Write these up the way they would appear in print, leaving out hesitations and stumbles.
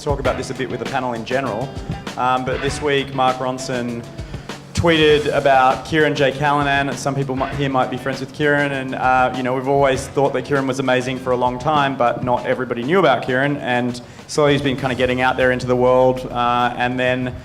talk about this a bit with the panel in general. But this week, Mark Ronson tweeted about Kieran J. Callanan. Some people here might be friends with Kieran, and you know, we've always thought that Kieran was amazing for a long time, but not everybody knew about Kieran. And slowly he's been kind of getting out there into the world, and then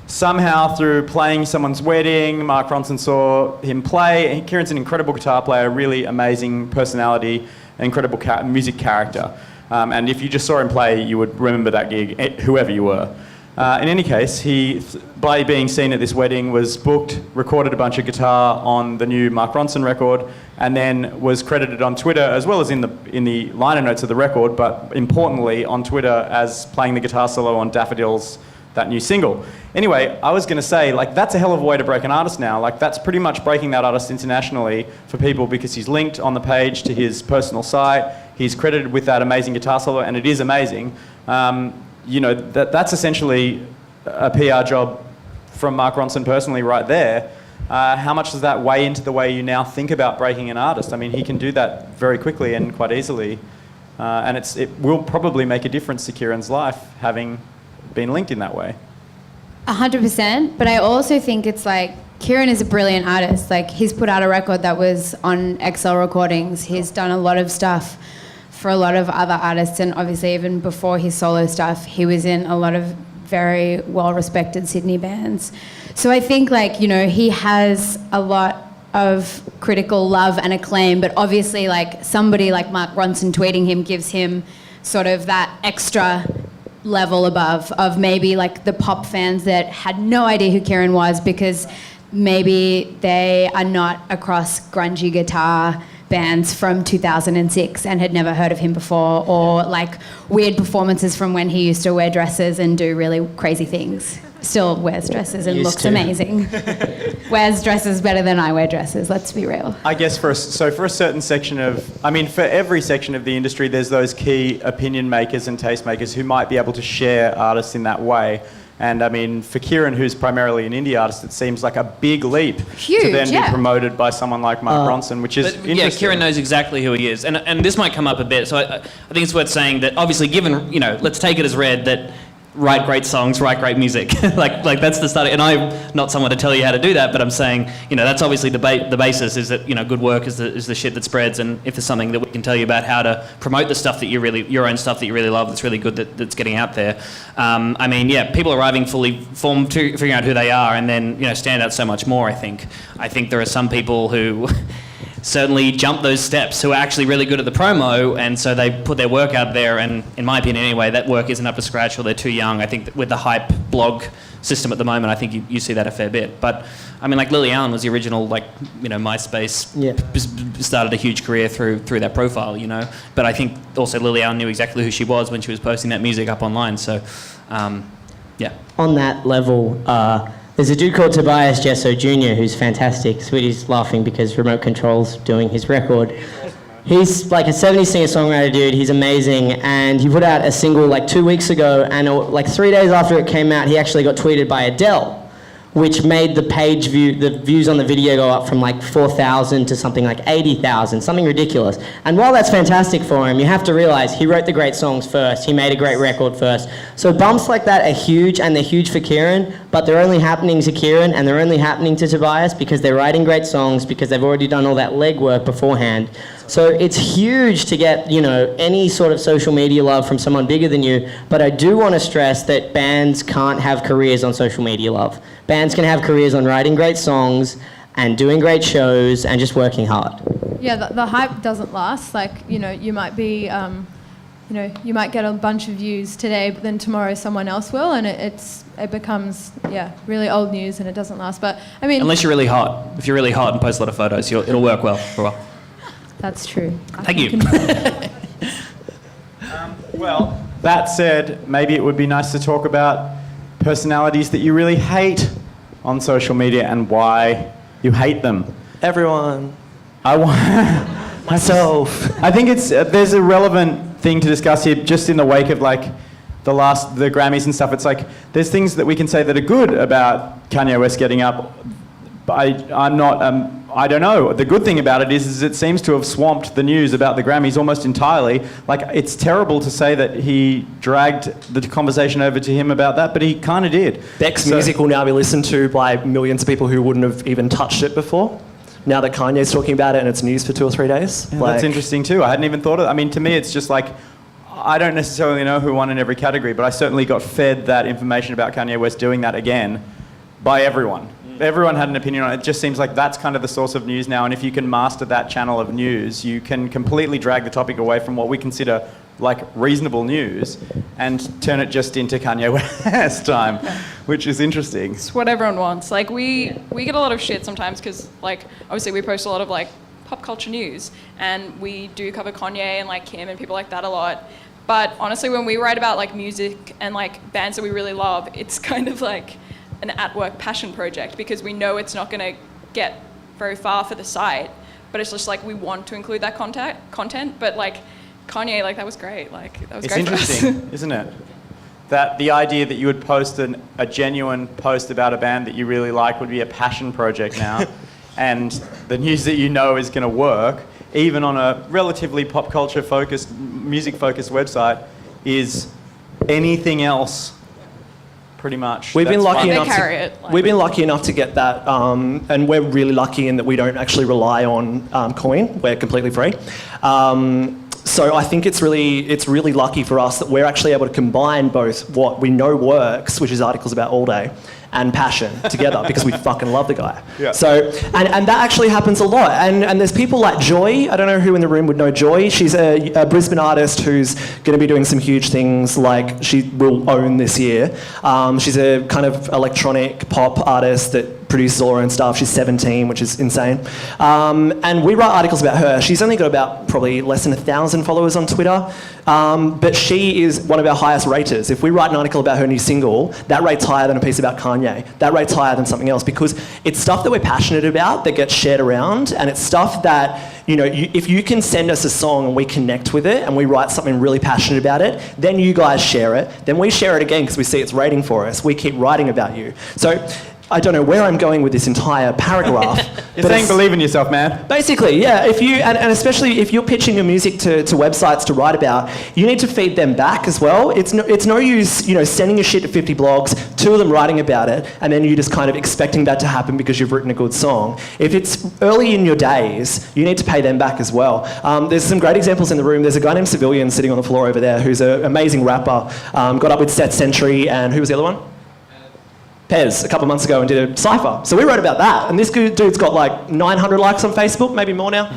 somehow through playing someone's wedding, Mark Ronson saw him play. Kieran's an incredible guitar player, really amazing personality, incredible music character. And if you just saw him play, you would remember that gig, whoever you were. In any case, he, by being seen at this wedding, was booked, recorded a bunch of guitar on the new Mark Ronson record, and then was credited on Twitter, as well as in the liner notes of the record, but importantly on Twitter as playing the guitar solo on Daffodils, that new single. Anyway, I was going to say, like, that's a hell of a way to break an artist now. Like, that's pretty much breaking that artist internationally for people, because he's linked on the page to his personal site. He's credited with that amazing guitar solo, and it is amazing. You know, that's essentially a PR job from Mark Ronson personally right there. How much does that weigh into the way you now think about breaking an artist? I mean, he can do that very quickly and quite easily. And it will probably make a difference to Kieran's life, having been linked in that way. 100%, but I also think it's like, Kieran is a brilliant artist. Like, he's put out a record that was on XL Recordings. He's done a lot of stuff for a lot of other artists, and obviously even before his solo stuff, he was in a lot of very well-respected Sydney bands. So I think, like, you know, he has a lot of critical love and acclaim, but obviously, like, somebody like Mark Ronson tweeting him gives him sort of that extra level above of maybe like the pop fans that had no idea who Kieran was, because maybe they are not across grungy guitar bands from 2006 and had never heard of him before, or like weird performances from when he used to wear dresses and do really crazy things. Still wears dresses and looks amazing. Wears dresses better than I wear dresses, let's be real. I guess for a certain section of, I mean, for every section of the industry, there's those key opinion makers and tastemakers who might be able to share artists in that way. And I mean, for Kieran, who's primarily an indie artist, it seems like a big leap to then be promoted by someone like Mark Ronson, which is interesting. Yeah, Kieran knows exactly who he is. And this might come up a bit, so I think it's worth saying that obviously given, you know, let's take it as read that write great songs, write great music. like that's the start. And I'm not someone to tell you how to do that, but I'm saying, you know, that's obviously the basis is that, you know, good work is the shit that spreads. And if there's something that we can tell you about how to promote the stuff that your own stuff that you really love, that's really good, that's getting out there. I mean, yeah, people arriving fully formed to figuring out who they are, and then, you know, stand out so much more. I think there are some people who certainly jump those steps who are actually really good at the promo, and so they put their work out there, and in my opinion anyway, that work isn't up to scratch, or they're too young. I think that with the hype blog system at the moment, I think you see that a fair bit. But I mean, like Lily Allen was the original, like, you know, MySpace started a huge career through that profile, you know. But I think also Lily Allen knew exactly who she was when she was posting that music up online. So yeah. On that level, there's a dude called Tobias Jesso Jr. who's fantastic. Sweetie's laughing because Remote Control's doing his record. He's like a 70s singer-songwriter dude. He's amazing, and he put out a single like 2 weeks ago, and like 3 days after it came out, he actually got tweeted by Adele, which made the views on the video go up from like 4,000 to something like 80,000, something ridiculous. And while that's fantastic for him, you have to realize he wrote the great songs first, he made a great record first. So bumps like that are huge, and they're huge for Kieran, but they're only happening to Kieran, and they're only happening to Tobias because they're writing great songs, because they've already done all that legwork beforehand. So it's huge to get, you know, any sort of social media love from someone bigger than you, but I do want to stress that bands can't have careers on social media love. Bands can have careers on writing great songs and doing great shows and just working hard. Yeah, the hype doesn't last. Like, you know, you might be, you know, you might get a bunch of views today, but then tomorrow someone else will, and it becomes, yeah, really old news, and it doesn't last. But I mean, unless you're really hot. If you're really hot and post a lot of photos, it'll work well for a while. That's true. Thank you. Well, that said, maybe it would be nice to talk about personalities that you really hate on social media and why you hate them. Everyone. Myself. I think there's a relevant thing to discuss here, just in the wake of like the Grammys and stuff. It's like there's things that we can say that are good about Kanye West getting up. I'm not I don't know. The good thing about it is it seems to have swamped the news about the Grammys almost entirely. Like, it's terrible to say that he dragged the conversation over to him about that, but he kind of did. Beck's music will now be listened to by millions of people who wouldn't have even touched it before. Now that Kanye's talking about it and it's news for 2 or 3 days. Yeah, that's interesting too. I hadn't even thought of it. I mean, to me, it's just like, I don't necessarily know who won in every category, but I certainly got fed that information about Kanye West doing that again by everyone. Everyone had an opinion on it. It just seems like that's kind of the source of news now, and if you can master that channel of news, you can completely drag the topic away from what we consider like reasonable news and turn it just into Kanye West time, which is interesting. It's what everyone wants. Like, we get a lot of shit sometimes because, like, obviously we post a lot of, like, pop culture news, and we do cover Kanye and, like, Kim and people like that a lot. But honestly, when we write about, like, music and, like, bands that we really love, it's kind of like an at-work passion project because we know it's not going to get very far for the site, but it's just like we want to include that content. But like Kanye, like that was great. Like that was great for us. It's interesting, isn't it? That the idea that you would post a genuine post about a band that you really like would be a passion project now, and the news that you know is going to work, even on a relatively pop culture focused, music focused website, is anything else. Pretty much. We've been lucky We've been lucky enough to get that, and we're really lucky in that we don't actually rely on coin. We're completely free. So I think it's really lucky for us that we're actually able to combine both what we know works, which is articles about all day, and passion together because we fucking love the guy. Yeah. So, and that actually happens a lot. And there's people like Joy. I don't know who in the room would know Joy. She's a Brisbane artist who's going to be doing some huge things like she will own this year. She's a kind of electronic pop artist that produces all her own stuff. She's 17, which is insane. And we write articles about her. She's only got about probably less than 1,000 followers on Twitter. But she is one of our highest raters. If we write an article about her new single, that rate's higher than a piece about Kanye. That rate's higher than something else because it's stuff that we're passionate about that gets shared around, and it's stuff that, you know, if you can send us a song and we connect with it and we write something really passionate about it, then you guys share it, then we share it again because we see it's rating for us. We keep writing about you. So I don't know where I'm going with this entire paragraph. You're saying believe in yourself, man. Basically, yeah. If you and especially if you're pitching your music to websites to write about, you need to feed them back as well. It's no use, you know, sending your shit to 50 blogs, 2 of them writing about it, and then you just kind of expecting that to happen because you've written a good song. If it's early in your days, you need to pay them back as well. There's some great examples in the room. There's a guy named Civilian sitting on the floor over there who's an amazing rapper. Got up with Set Century, and who was the other one? Pez, a couple of months ago, and did a cypher. So we wrote about that, and this dude's got like 900 likes on Facebook, maybe more now.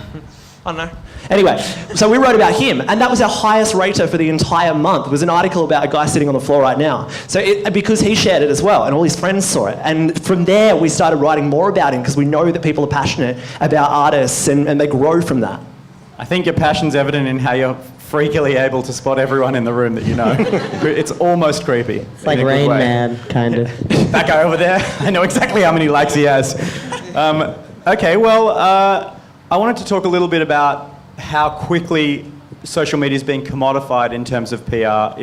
I don't know. Anyway, so we wrote about him, and that was our highest rater for the entire month. It was an article about a guy sitting on the floor right now. So because he shared it as well, and all his friends saw it. And from there, we started writing more about him because we know that people are passionate about artists, and they grow from that. I think your passion's evident in how you're freakily able to spot everyone in the room that you know. It's almost creepy. It's like Rain Man, kind of. That guy over there, I know exactly how many likes he has. Okay, well, I wanted to talk a little bit about how quickly social media is being commodified in terms of PR.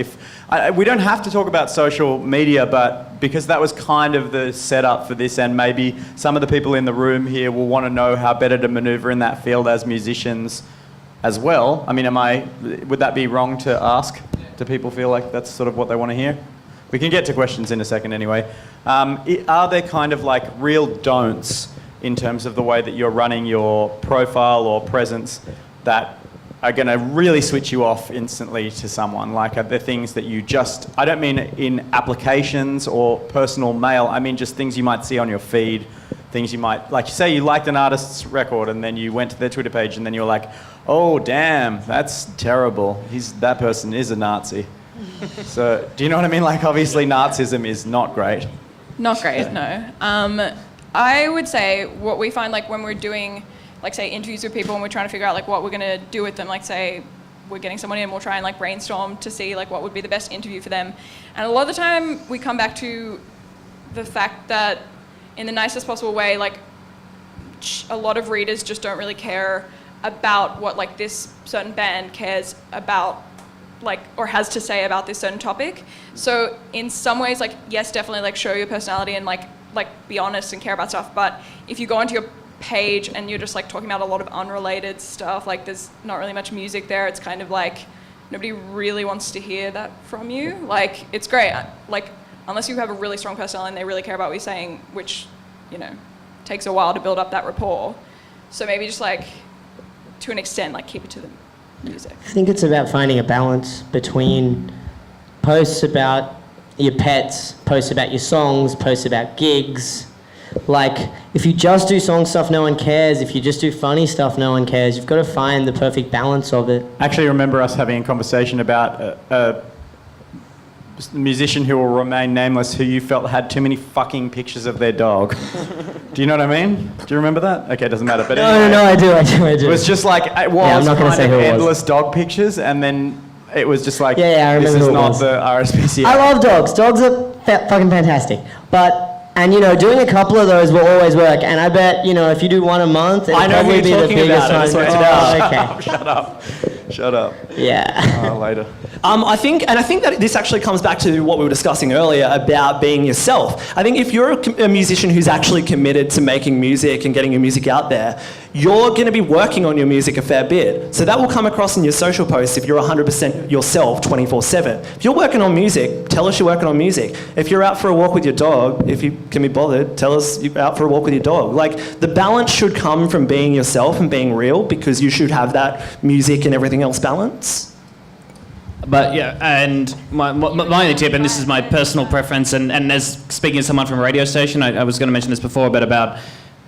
We don't have to talk about social media, but because that was kind of the setup for this, and maybe some of the people in the room here will want to know how better to maneuver in that field as musicians as well. I mean, would that be wrong to ask? Do people feel like that's sort of what they want to hear? We can get to questions in a second anyway. Are there kind of like real don'ts in terms of the way that you're running your profile or presence that are going to really switch you off instantly to someone? Like, are there things that you just, I don't mean in applications or personal mail, I mean just things you might see on your feed, things you might, like say you liked an artist's record and then you went to their Twitter page and then you're like, oh damn, that's terrible. That person is a Nazi. So, do you know what I mean? Like, obviously Nazism is not great. Not great, no. I would say what we find, like when we're doing, like say interviews with people and we're trying to figure out like what we're gonna do with them, like say we're getting someone in, we'll try and like brainstorm to see like what would be the best interview for them. And a lot of the time we come back to the fact that in the nicest possible way, like a lot of readers just don't really care about what like this certain band cares about, like, or has to say about this certain topic. So in some ways, like, yes, definitely like show your personality and like be honest and care about stuff. But if you go onto your page and you're just like talking about a lot of unrelated stuff, like there's not really much music there, it's kind of like nobody really wants to hear that from you. Like, it's great, like, unless you have a really strong personality and they really care about what you're saying, which, you know, takes a while to build up that rapport. So maybe just like, to an extent, like keep it to the music. I think it's about finding a balance between posts about your pets, posts about your songs, posts about gigs. Like, if you just do song stuff, no one cares. If you just do funny stuff, no one cares. You've got to find the perfect balance of it. I actually remember us having a conversation about a musician who will remain nameless who you felt had too many fucking pictures of their dog. Do you know what I mean? Do you remember that? Okay, it doesn't matter. But anyway, No, I do. It was just like, it was I'm not gonna kind say of who it was. endless dog pictures, and then it was just like, Yeah, I remember this is who it not was. the RSPCA. I love dogs. Dogs are fucking fantastic. And, you know, doing a couple of those will always work. And I bet, you know, if you do one a month, it'll I know who probably you're be the talking biggest about. one. That's what it's Oh, okay. Shut up. Yeah. Later. I think that this actually comes back to what we were discussing earlier about being yourself. I think if you're a musician who's actually committed to making music and getting your music out there, you're going to be working on your music a fair bit. So that will come across in your social posts if you're 100% yourself 24/7. If you're working on music, tell us you're working on music. If you're out for a walk with your dog, if you can be bothered, tell us you're out for a walk with your dog. Like, the balance should come from being yourself and being real, because you should have that music and everything else balance. But yeah, and my only tip, and this is my personal preference, and as speaking to someone from a radio station, I was going to mention this before, but about,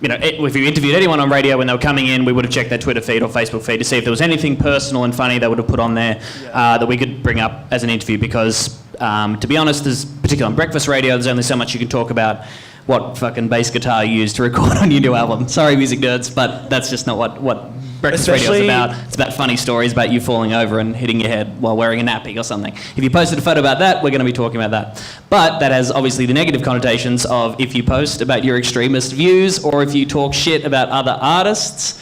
you know, if you interviewed anyone on radio when they were coming in, we would have checked their Twitter feed or Facebook feed to see if there was anything personal and funny they would have put on there that we could bring up as an interview, because to be honest, particularly on breakfast radio, there's only so much you can talk about what fucking bass guitar you used to record on your new album. Sorry, music nerds, but that's just not what breakfast radio is about. It's about funny stories about you falling over and hitting your head while wearing a nappy or something. If you posted a photo about that, we're going to be talking about that. But that has obviously the negative connotations of if you post about your extremist views or if you talk shit about other artists.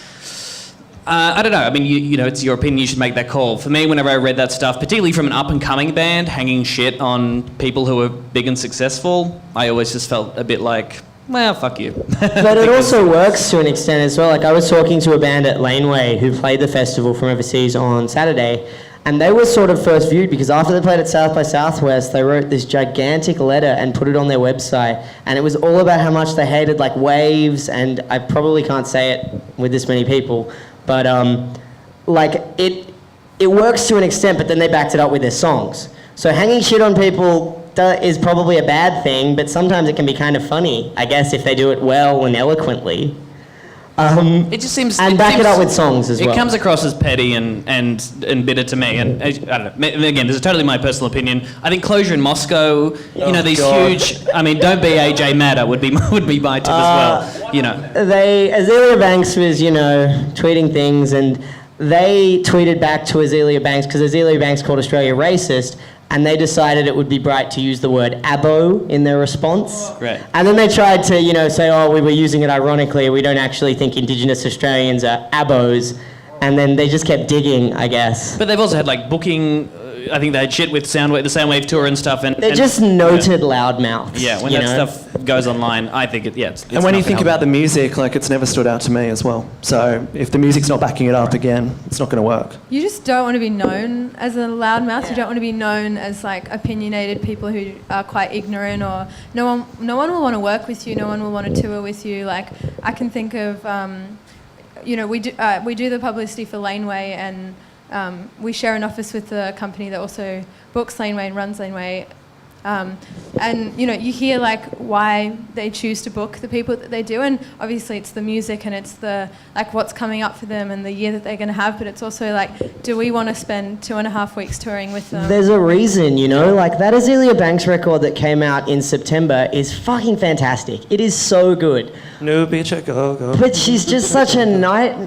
I don't know. I mean, you know, it's your opinion. You should make that call. For me, whenever I read that stuff, particularly from an up-and-coming band, hanging shit on people who are big and successful, I always just felt a bit like, well, fuck you. But it also works to an extent as well. Like, I was talking to a band at Laneway who played the festival from overseas on Saturday, and they were sort of first viewed because after they played at South by Southwest, they wrote this gigantic letter and put it on their website, and it was all about how much they hated, like, waves, and I probably can't say it with this many people, but like, it works to an extent, but then they backed it up with their songs. So hanging shit on people is probably a bad thing, but sometimes it can be kind of funny, I guess, if they do it well and eloquently. It just seems... And back it up with songs as well. It comes across as petty and bitter to me. And I don't know. And again, this is totally my personal opinion. I think Closure in Moscow, you know, these huge... I mean, Don't Be AJ Madder would be my tip as well, you know. Azealia Banks was, you know, tweeting things, and they tweeted back to Azealia Banks because Azealia Banks called Australia racist, and they decided it would be bright to use the word abo in their response. Right. And then they tried to, you know, say, oh, we were using it ironically. We don't actually think Indigenous Australians are abos. And then they just kept digging, I guess. But they've also had, like, booking... I think they had shit with the Soundwave tour and stuff. They're just noted loudmouths. Yeah, when that stuff goes online, I think it's And when you not think gonna about the help. music, like, it's never stood out to me as well. So if the music's not backing it up, again, it's not going to work. You just don't want to be known as a loudmouth. You don't want to be known as like opinionated people who are quite ignorant, or no one will want to work with you. No one will want to tour with you. Like, I can think of, you know, we do the publicity for Laneway, and we share an office with the company that also books Laneway and runs Laneway. And, you know, you hear, like, why they choose to book the people that they do, and obviously it's the music and it's the, like, what's coming up for them and the year that they're going to have, but it's also, like, do we want to spend 2.5 weeks touring with them? There's a reason, you know, like that Azealia Banks record that came out in September is fucking fantastic. It is so good. No bitch, go. But she's just such a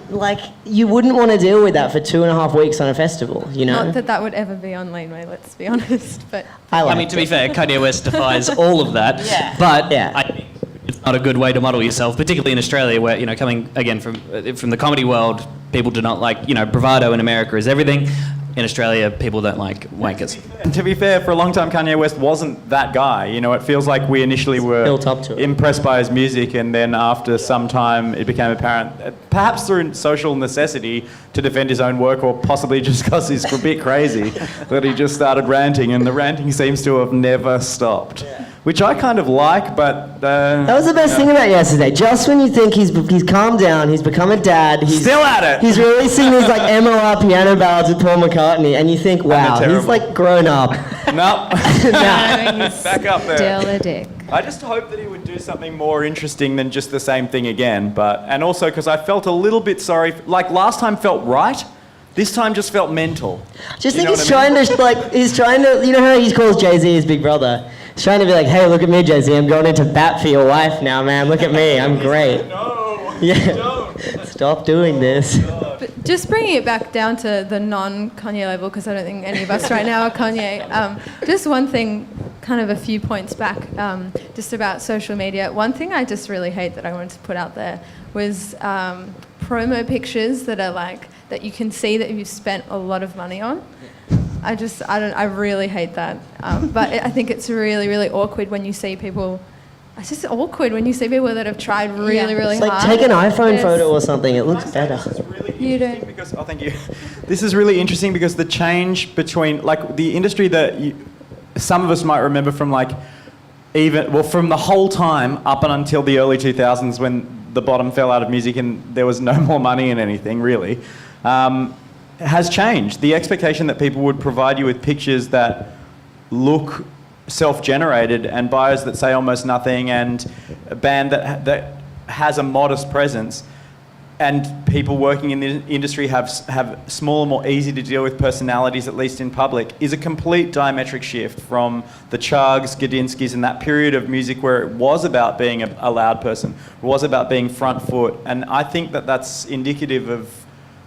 like, you wouldn't want to deal with that for 2.5 weeks on a festival, you know? Not that that would ever be on Laneway, let's be honest, but... I mean, to be fair, Kanye West defies all of that. Yeah. But Yeah. I think it's not a good way to model yourself, particularly in Australia, where, you know, coming again from the comedy world, people do not like, you know, bravado in America is everything. in Australia, people don't like wankers. And to be fair, for a long time, Kanye West wasn't that guy. You know, it feels like we initially were built up to it. impressed by his music, and then after some time, it became apparent, perhaps through social necessity, to defend his own work, or possibly just because he's a bit crazy, that he just started ranting, and the ranting seems to have never stopped. Which I kind of like, but... That was the best thing about yesterday. Just when you think he's calmed down, he's become a dad, he's Still at it! He's releasing these like MOR piano ballads with Paul McCartney, and you think, wow, he's terrible. like grown up. No. No, he's Back up there. still a dick. I just hope that he would do something more interesting than just the same thing again. And also because I felt a little bit sorry. Like last time felt right. This time just felt mental. Just You think know he's what I mean? trying to, you know how he calls Jay-Z his big brother? He's trying to be like, hey, look at me, Jay-Z, I'm going into bat for your wife now, man. Look at me, I'm great. No. Yeah. Don't. Stop doing this. But just bringing it back down to the non-Kanye level, because I don't think any of us right now are Kanye. Just one thing, kind of a few points back, just about social media. One thing I just really hate that I wanted to put out there was promo pictures that are like, that you can see that you've spent a lot of money on. I really hate that. But I think it's really, really awkward when you see people. It's just awkward when you see people that have tried really, really It's like hard. take an iPhone Yes. photo or something, it looks better. You don't. Because, oh, thank you. This is really interesting because the change between, like, the industry that some of us might remember from, like, from the whole time up and until the early 2000s when the bottom fell out of music and there was no more money in anything, really, has changed. The expectation that people would provide you with pictures that look self-generated and bios that say almost nothing and a band that has a modest presence, and people working in the industry have smaller, more easy to deal with personalities, at least in public, is a complete diametric shift from the Chugs, Gadinskis, and that period of music where it was about being a loud person, it was about being front foot. And I think that that's indicative of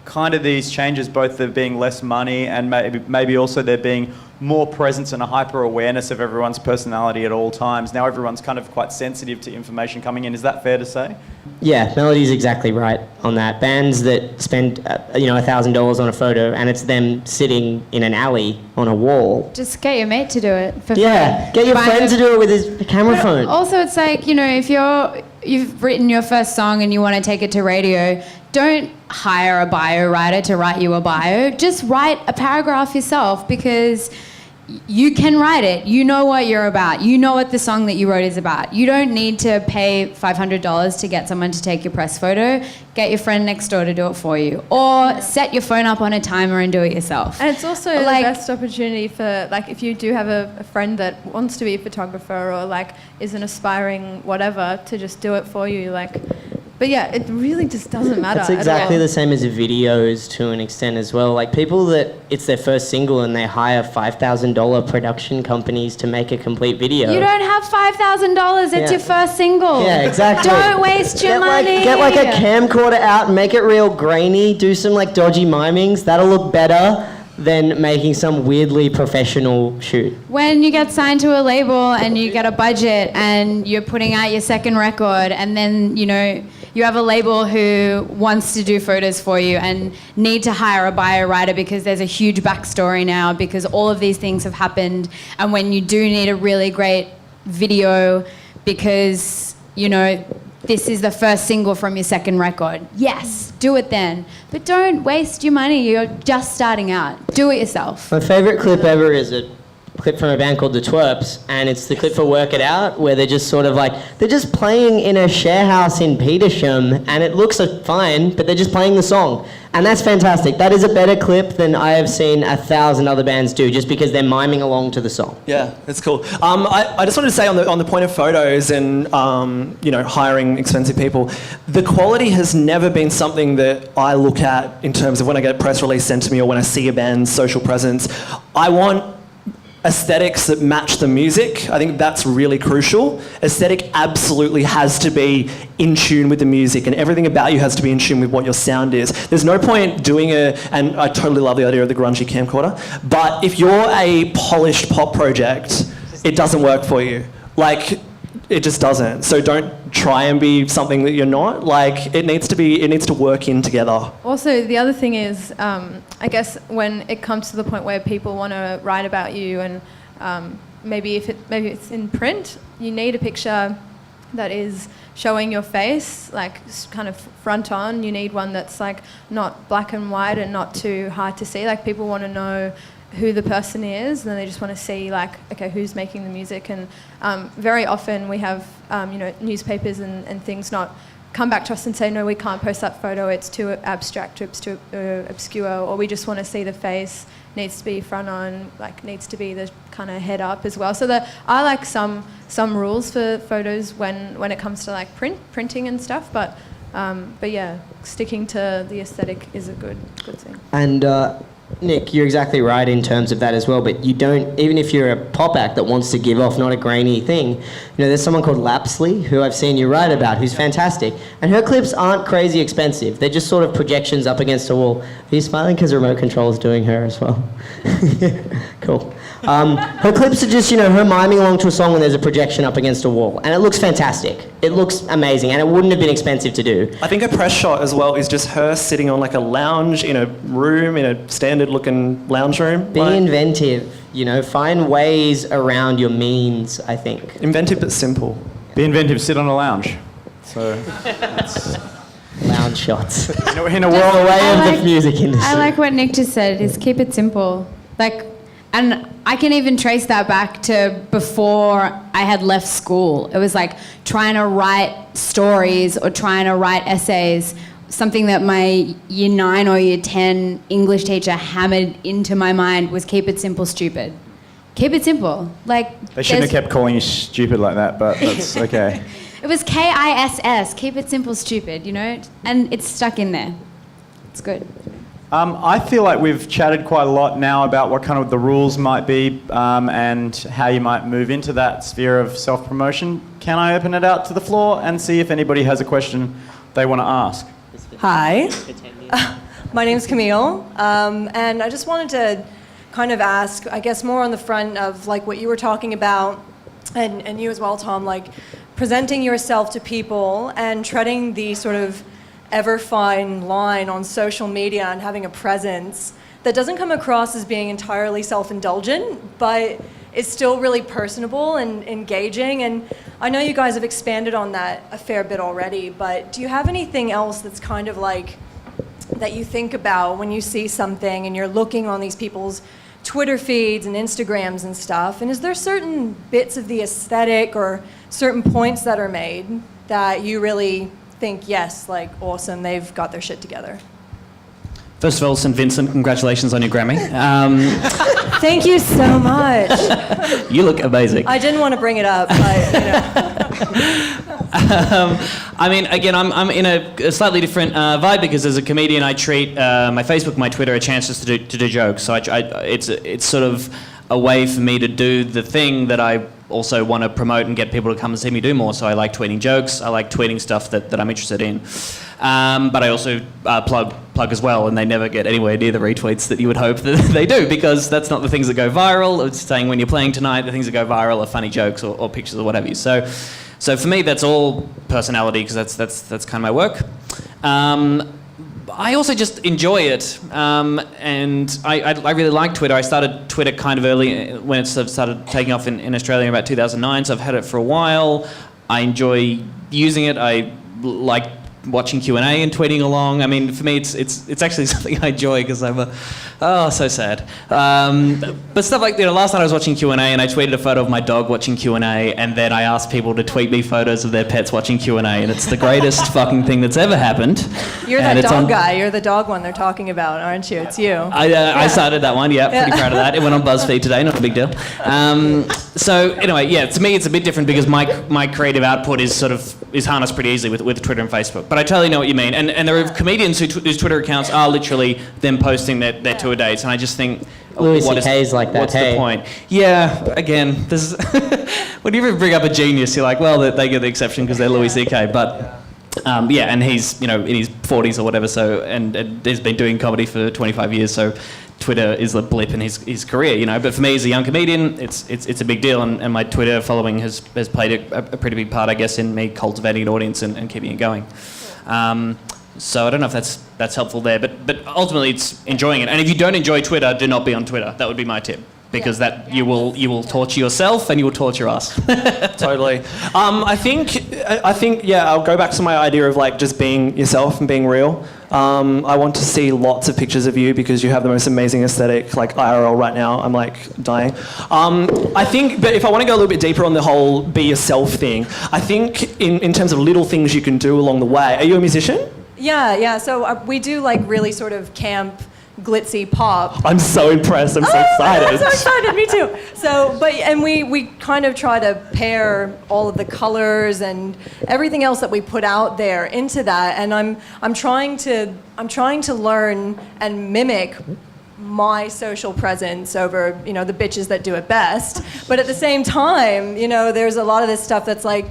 kind of these changes, both there being less money and maybe also there being more presence and a hyper awareness of everyone's personality at all times. Now everyone's kind of quite sensitive to information coming in. Is that fair to say? Yeah, Melody's exactly right on that. Bands that spend, $1,000 on a photo and it's them sitting in an alley on a wall. Just get your mate to do it for Yeah, free. get your Buy friend to do it with his camera phone. Also, it's like, if you've written your first song and you want to take it to radio, don't hire a bio writer to write you a bio. Just write a paragraph yourself, because you can write it. You know what you're about. You know what the song that you wrote is about. You don't need to pay $500 to get someone to take your press photo. Get your friend next door to do it for you. Or set your phone up on a timer and do it yourself. And it's also the best opportunity for, like, if you do have a friend that wants to be a photographer or, like, is an aspiring whatever, to just do it for you, like. But yeah, it really just doesn't matter. It's exactly at all. the same as videos to an extent as well. Like people that it's their first single and they hire $5,000 production companies to make a complete video. You don't have $5,000. It's your first single. Yeah, exactly. Don't waste your money. Get like a camcorder out and make it real grainy. Do some like dodgy mimings. That'll look better than making some weirdly professional shoot. When you get signed to a label and you get a budget and you're putting out your second record, and then you have a label who wants to do photos for you and need to hire a bio writer because there's a huge backstory now, because all of these things have happened. And when you do need a really great video because, this is the first single from your second record, yes, do it then. But don't waste your money. You're just starting out. Do it yourself. My favourite clip ever is a clip from a band called The Twerps, and it's the clip for Work It Out, where they're just sort of like, they're just playing in a share house in Petersham, and it looks fine, but they're just playing the song. And that's fantastic. That is a better clip than I have seen 1,000 other bands do, just because they're miming along to the song. Yeah, it's cool. I just wanted to say on the point of photos and hiring expensive people, the quality has never been something that I look at in terms of when I get a press release sent to me or when I see a band's social presence. I want aesthetics that match the music. I think that's really crucial. Aesthetic absolutely has to be in tune with the music, and everything about you has to be in tune with what your sound is. There's no point doing and I totally love the idea of the grungy camcorder, but if you're a polished pop project, it doesn't work for you. Like, it just doesn't. So don't try and be something that you're not. Like, it needs to work in together. Also, the other thing is, I guess when it comes to the point where people want to write about you, and maybe it's in print, you need a picture that is showing your face, like kind of front on. You need one that's like not black and white and not too hard to see. Like, people want to know who the person is, and they just want to see, like, okay, who's making the music. And very often we have newspapers and things not come back to us and say, no, we can't post that photo, it's too abstract, it's too obscure, or we just want to see the face, needs to be front on, like needs to be the kind of head up as well. So that I like some rules for photos when it comes to like printing and stuff, but yeah, sticking to the aesthetic is a good thing. And Nick, you're exactly right in terms of that as well, but you don't, even if you're a pop act that wants to give off not a grainy thing, there's someone called Lapsley, who I've seen you write about, who's fantastic, and her clips aren't crazy expensive. They're just sort of projections up against a wall. Are you smiling because remote control is doing her as well? Cool. Her clips are just, her miming along to a song when there's a projection up against a wall, and it looks fantastic. It looks amazing, and it wouldn't have been expensive to do. I think a press shot as well is just her sitting on like a lounge in a room, in a standard looking lounge room. Be inventive, find ways around your means, I think. Inventive but simple. Be inventive, sit on a lounge. So, Lounge shots. in a world Way of the music industry. I like what Nick just said, is keep it simple. And I can even trace that back to before I had left school. It was like trying to write stories or trying to write essays, something that my year 9 or year 10 English teacher hammered into my mind was keep it simple, stupid. Keep it simple. They shouldn't have kept calling you stupid like that, but that's okay. It was KISS, keep it simple, stupid, and it's stuck in there. It's good. I feel like we've chatted quite a lot now about what kind of the rules might be and how you might move into that sphere of self-promotion. Can I open it out to the floor and see if anybody has a question they want to ask? Hi, my name's Camille, and I just wanted to kind of ask, I guess more on the front of like what you were talking about, and you as well, Tom, like presenting yourself to people and treading the sort of ever fine line on social media and having a presence that doesn't come across as being entirely self-indulgent, but is still really personable and engaging. And I know you guys have expanded on that a fair bit already, but do you have anything else that's kind of like that you think about when you see something and you're looking on these people's Twitter feeds and Instagrams and stuff? And is there certain bits of the aesthetic or certain points that are made that you really think, yes, like awesome, they've got their shit together? First of all, St. Vincent, congratulations on your Grammy. Thank you so much. You look amazing. I didn't want to bring it up, but I mean, again, I'm in a slightly different vibe because as a comedian, I treat my Facebook, my Twitter, a chance just to do jokes. So it's sort of a way for me to do the thing that I also want to promote and get people to come and see me do more. So I like tweeting jokes. I like tweeting stuff that I'm interested in. But I also plug as well, and they never get anywhere near the retweets that you would hope that they do, because that's not the things that go viral. It's saying when you're playing tonight, the things that go viral are funny jokes or pictures or what have you. So for me, that's all personality, because that's kind of my work. I also just enjoy it, and I really like Twitter. I started Twitter kind of early when it sort of started taking off in Australia in about 2009, so I've had it for a while. I enjoy using it. I like watching Q&A and tweeting along. I mean, for me, it's actually something I enjoy, because I'm so sad. But stuff like, last night I was watching Q&A and I tweeted a photo of my dog watching Q&A, and then I asked people to tweet me photos of their pets watching Q&A, and it's the greatest fucking thing that's ever happened. you're that dog guy. You're the dog one they're talking about, aren't you? It's you. I started that one, pretty proud of that. It went on BuzzFeed today, not a big deal. So anyway, to me it's a bit different, because my creative output is harnessed pretty easily with Twitter and Facebook. But I totally know what you mean. And there are comedians whose Twitter accounts are literally them posting their tour dates, and I just think, Louis C.K.'s like that. What's the point? Yeah, again, this is when you ever bring up a genius, you're like, well, they get the exception because they're Louis C.K. But and he's in his 40s or whatever, so and he's been doing comedy for 25 years, so Twitter is a blip in his career, you know. But for me, as a young comedian, it's a big deal, and my Twitter following has played a pretty big part, I guess, in me cultivating an audience and keeping it going. So I don't know if that's helpful there, but ultimately it's enjoying it. And if you don't enjoy Twitter, do not be on Twitter. That would be my tip. Because you will torture yourself and you will torture us. Totally. I think yeah, I'll go back to my idea of like just being yourself and being real. I want to see lots of pictures of you because you have the most amazing aesthetic, like IRL right now. I'm like dying. I think, but if I want to go a little bit deeper on the whole be yourself thing, I think in terms of little things you can do along the way. Are you a musician? Yeah. So we do like really sort of camp, glitzy pop. I'm so impressed. I'm so excited. I'm so excited. Me too. So, and we kind of try to pair all of the colors and everything else that we put out there into that. And I'm trying to learn and mimic my social presence over, you know, the bitches that do it best. But at the same time, you know, there's a lot of this stuff that's like,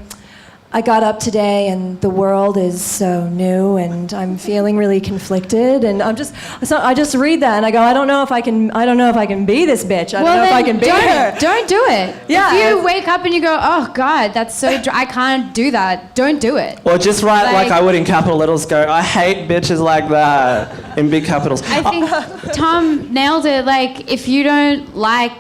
I got up today and the world is so new and I'm feeling really conflicted and I just read that and I go, I don't know if I can be this bitch. I don't know if I can be her. Don't do it. Yeah. If you wake up and you go, oh God, that's so I can't do that. Don't do it. Or just write like I would in capital letters, go, I hate bitches like that in big capitals. I think Tom nailed it. Like if you don't like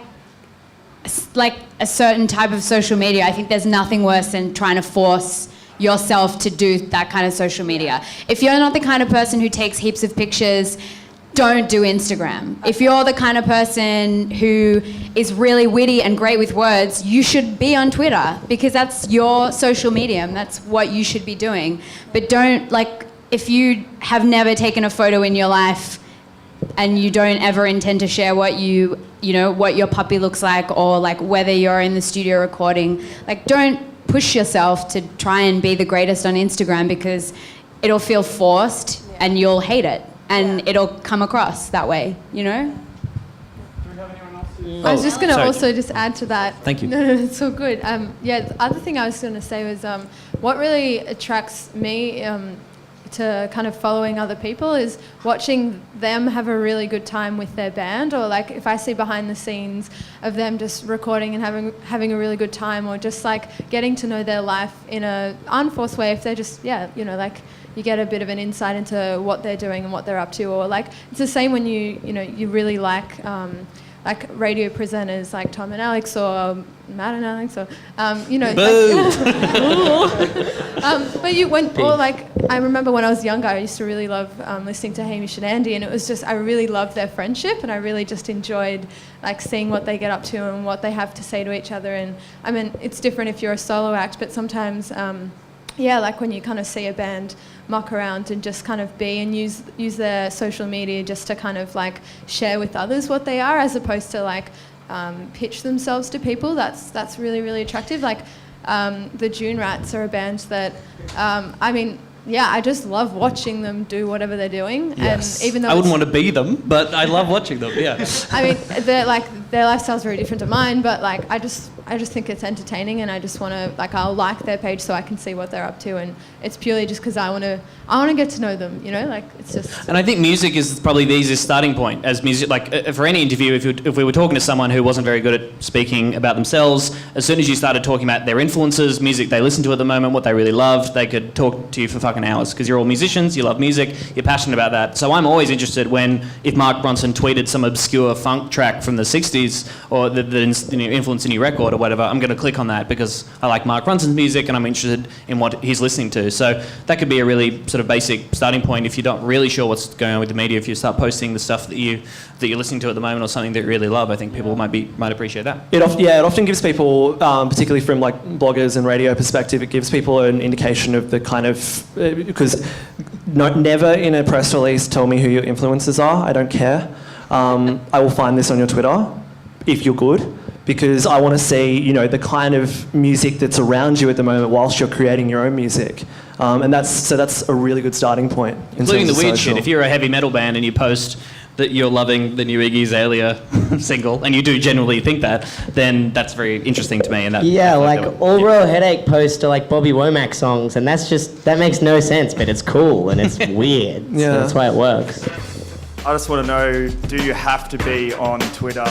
a certain type of social media, I think there's nothing worse than trying to force yourself to do that kind of social media. If you're not the kind of person who takes heaps of pictures, don't do Instagram. If you're the kind of person who is really witty and great with words, you should be on Twitter because that's your social medium. That's what you should be doing. But don't, like, if you have never taken a photo in your life and you don't ever intend to share what what your puppy looks like or like whether you're in the studio recording, like don't push yourself to try and be the greatest on Instagram because it'll feel forced and you'll hate it and it'll come across that way, you know? Do we have anyone else? I was just going to sorry. also just add to that. Thank you. No, it's all good. The other thing I was going to say was what really attracts me to kind of following other people is watching them have a really good time with their band, or like if I see behind the scenes of them just recording and having a really good time, or just like getting to know their life in a unforced way. If they're just like you get a bit of an insight into what they're doing and what they're up to, or like it's the same when you really like radio presenters like Tom and Alex or Matt and Alex or I remember when I was younger I used to really love listening to Hamish and Andy, and it was just I really loved their friendship and I really just enjoyed like seeing what they get up to and what they have to say to each other. And I mean it's different if you're a solo act, but sometimes like when you kind of see a band muck around and just kind of be and use their social media just to kind of like share with others what they are, as opposed to like pitch themselves to people. That's really, really attractive. Like the June Rats are a band that I just love watching them do whatever they're doing. Yes. And even though I wouldn't want to be them, but I love watching them. Yeah. I mean, their lifestyle's very different to mine, but like I just think it's entertaining, and I just want to I'll like their page so I can see what they're up to, and it's purely just because I want to get to know them, it's just. And I think music is probably the easiest starting point as music. Like for any interview, if we were talking to someone who wasn't very good at speaking about themselves, as soon as you started talking about their influences, music they listen to at the moment, what they really loved, they could talk to you for fucking hours because you're all musicians, you love music, you're passionate about that. So I'm always interested if Mark Ronson tweeted some obscure funk track from the 60s or that influenced a new record or whatever, I'm going to click on that because I like Mark Ronson's music and I'm interested in what he's listening to. So that could be a really sort of basic starting point if you're not really sure what's going on with the media. If you start posting the stuff that you're listening to at the moment or something that you really love, I think people might appreciate that. It often gives people, particularly from like bloggers and radio perspective, it gives people an indication of the kind of because never in a press release tell me who your influencers are. I don't care. I will find this on your Twitter if you're good, because I want to see the kind of music that's around you at the moment whilst you're creating your own music. And that's a really good starting point. Including the weird shit. If you're a heavy metal band and you post that you're loving the new Iggy Azalea single, and you do generally think that, then that's very interesting to me. And that All Royal Headache posts to like Bobby Womack songs, and that makes no sense, but it's cool and it's weird. So that's why it works. I just want to know, do you have to be on Twitter